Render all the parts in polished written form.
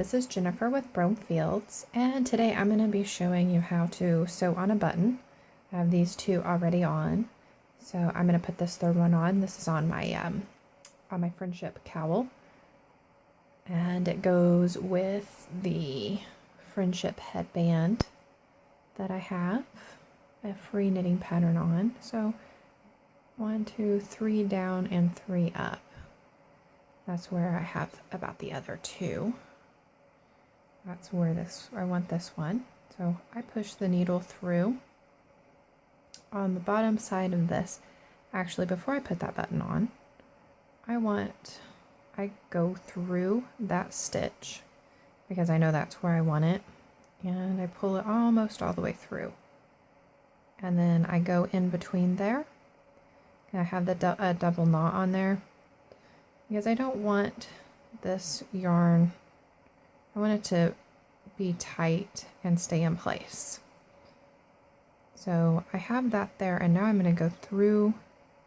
this is Jennifer with Bromefields, and today I'm going to be showing you how to sew on a button. I have these two already on, so I'm going to put this third one on. This is on my friendship cowl, and it goes with the friendship headband that I have a free knitting pattern on. So 1, 2, 3 down and 3 up. That's where I have about the other two. That's where I want this one. So I push the needle through on the bottom side of this. Actually, before I put that button on, I go through that stitch because I know that's where I want it, and I pull it almost all the way through. And then I go in between there, and I have a double knot on there because I don't want this yarn, I want it to be tight and stay in place. So I have that there, and now I'm going to go through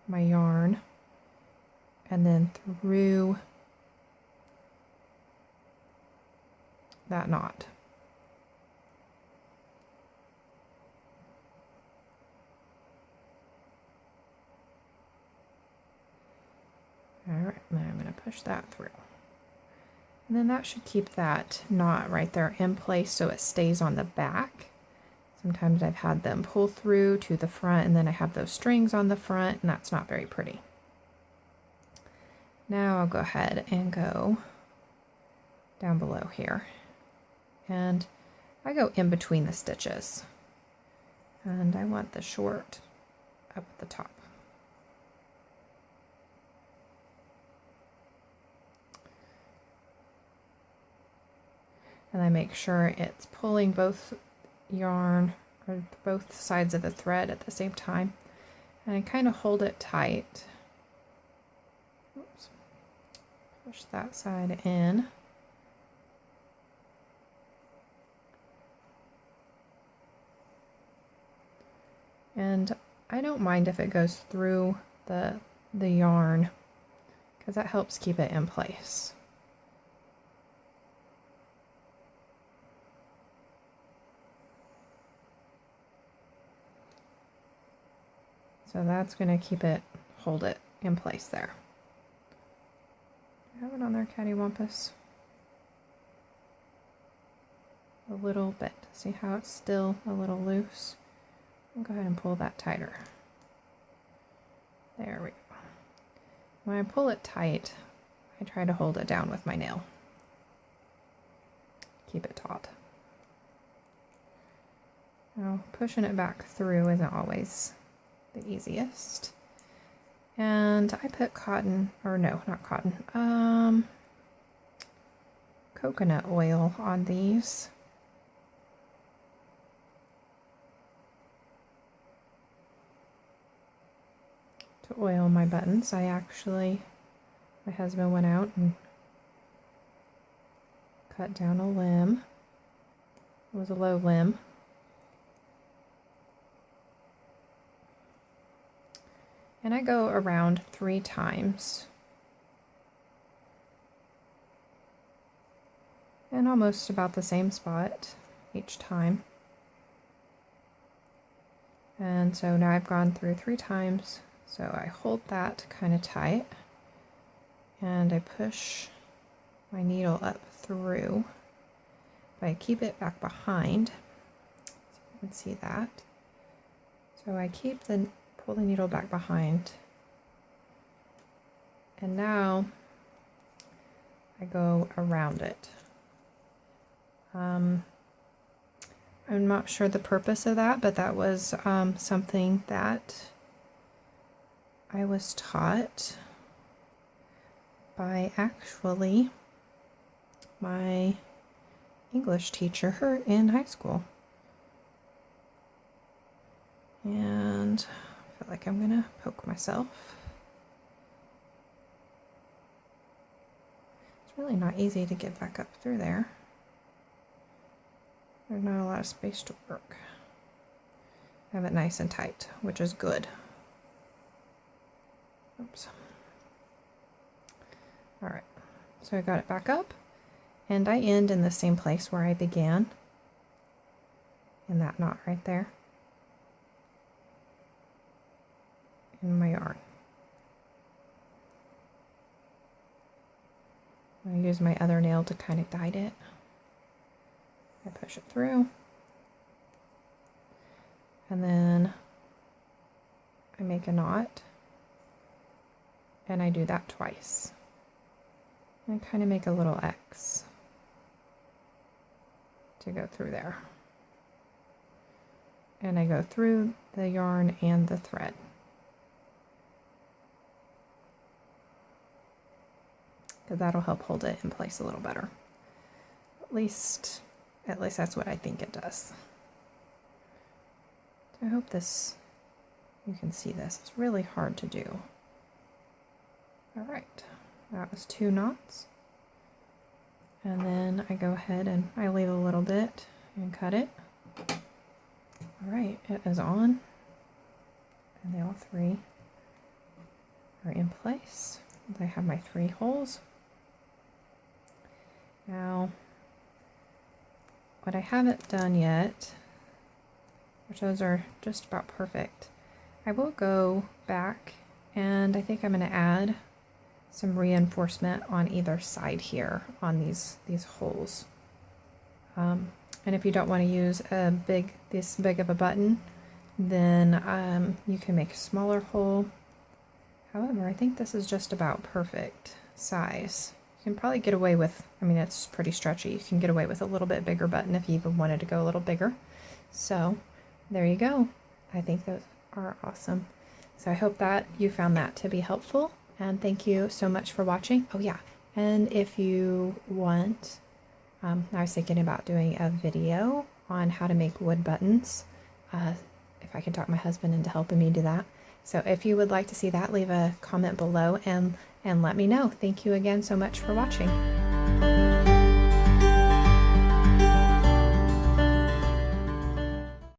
my yarn and then through that knot. Alright, now I'm going to push that through. And then that should keep that knot right there in place so it stays on the back. Sometimes I've had them pull through to the front, and then I have those strings on the front, and that's not very pretty. Now I'll go ahead and go down below here. And I go in between the stitches. And I want the short up at the top. And I make sure it's pulling both yarn or both sides of the thread at the same time. And I kind of hold it tight. Oops. Push that side in. And I don't mind if it goes through the yarn because that helps keep it in place. So that's going to hold it in place there. Do you have it on there, cattywampus? A little bit. See how it's still a little loose? I'll go ahead and pull that tighter. There we go. When I pull it tight, I try to hold it down with my nail. Keep it taut. Now, pushing it back through isn't always the easiest. And I put coconut oil on these. To oil my buttons. My husband went out and cut down a limb. It was a low limb. And I go around 3 times. And almost about the same spot each time. And so now I've gone through 3 times. So I hold that kind of tight. And I push my needle up through. But I keep it back behind. So you can see that. So I pull the needle back behind, and now I go around it. I'm not sure the purpose of that, but that was something that I was taught by actually my English teacher in high school. And I feel like I'm gonna poke myself. It's really not easy to get back up through there. There's not a lot of space to work. I have it nice and tight, which is good. Oops. Alright, so I got it back up, And I end in the same place where I began, in that knot right there, in my yarn. I use my other nail to kind of guide it. I push it through, and then I make a knot, and I do that twice. And kind of make a little X to go through there. And I go through the yarn and the thread. Because that'll help hold it in place a little better. At least that's what I think it does. I hope you can see this. It's really hard to do. All right, that was 2 knots. And then I go ahead and I leave a little bit and cut it. All right, it is on. And they all 3 are in place. I have my 3 holes. Now, what I haven't done yet, which those are just about perfect, I will go back and I think I'm going to add some reinforcement on either side here on these holes. And if you don't want to use this big of a button, then you can make a smaller hole. However, I think this is just about perfect size. You can probably get away with, I mean, it's pretty stretchy. You can get away with a little bit bigger button if you even wanted to go a little bigger. So there you go. I think those are awesome. So I hope that you found that to be helpful, and thank you so much for watching. Oh yeah, and if you want, I was thinking about doing a video on how to make wood buttons. If I can talk my husband into helping me do that. So if you would like to see that, leave a comment below and let me know. Thank you again so much for watching.